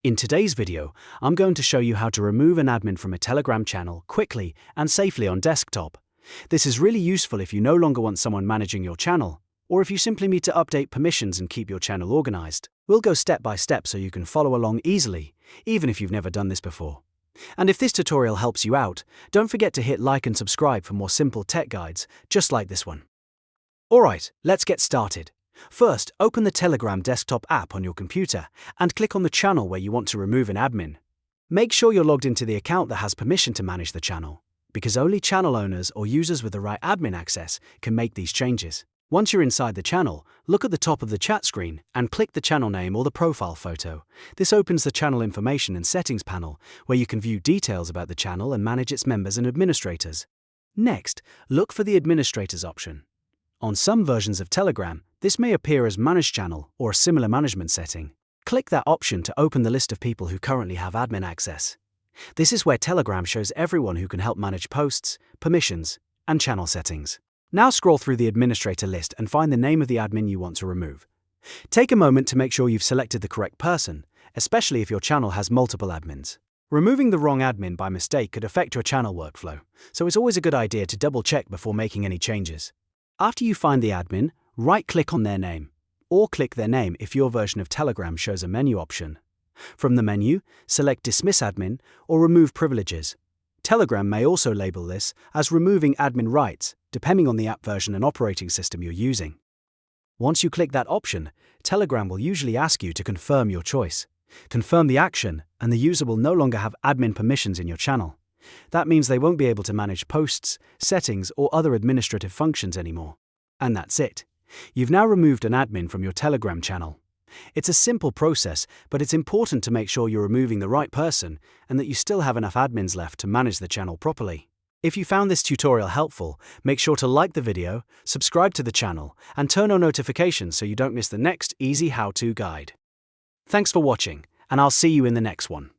In today's video, I'm going to show you how to remove an admin from a Telegram channel quickly and safely on desktop. This is really useful if you no longer want someone managing your channel, or if you simply need to update permissions and keep your channel organized. We'll go step by step so you can follow along easily, even if you've never done this before. And if this tutorial helps you out, don't forget to hit like and subscribe for more simple tech guides, just like this one. Alright, let's get started. First, open the Telegram desktop app on your computer and click on the channel where you want to remove an admin. Make sure you're logged into the account that has permission to manage the channel, because only channel owners or users with the right admin access can make these changes. Once you're inside the channel, look at the top of the chat screen and click the channel name or the profile photo. This opens the channel information and settings panel, where you can view details about the channel and manage its members and administrators. Next, look for the administrators option. On some versions of Telegram, this may appear as Manage Channel or a similar management setting. Click that option to open the list of people who currently have admin access. This is where Telegram shows everyone who can help manage posts, permissions, and channel settings. Now scroll through the administrator list and find the name of the admin you want to remove. Take a moment to make sure you've selected the correct person, especially if your channel has multiple admins. Removing the wrong admin by mistake could affect your channel workflow, so it's always a good idea to double-check before making any changes. After you find the admin, right-click on their name, or click their name if your version of Telegram shows a menu option. From the menu, select Dismiss Admin or Remove Privileges. Telegram may also label this as Removing Admin Rights, depending on the app version and operating system you're using. Once you click that option, Telegram will usually ask you to confirm your choice. Confirm the action, and the user will no longer have admin permissions in your channel. That means they won't be able to manage posts, settings, or other administrative functions anymore. And that's it. You've now removed an admin from your Telegram channel. It's a simple process, but it's important to make sure you're removing the right person and that you still have enough admins left to manage the channel properly. If you found this tutorial helpful, make sure to like the video, subscribe to the channel, and turn on notifications so you don't miss the next easy how-to guide. Thanks for watching, and I'll see you in the next one.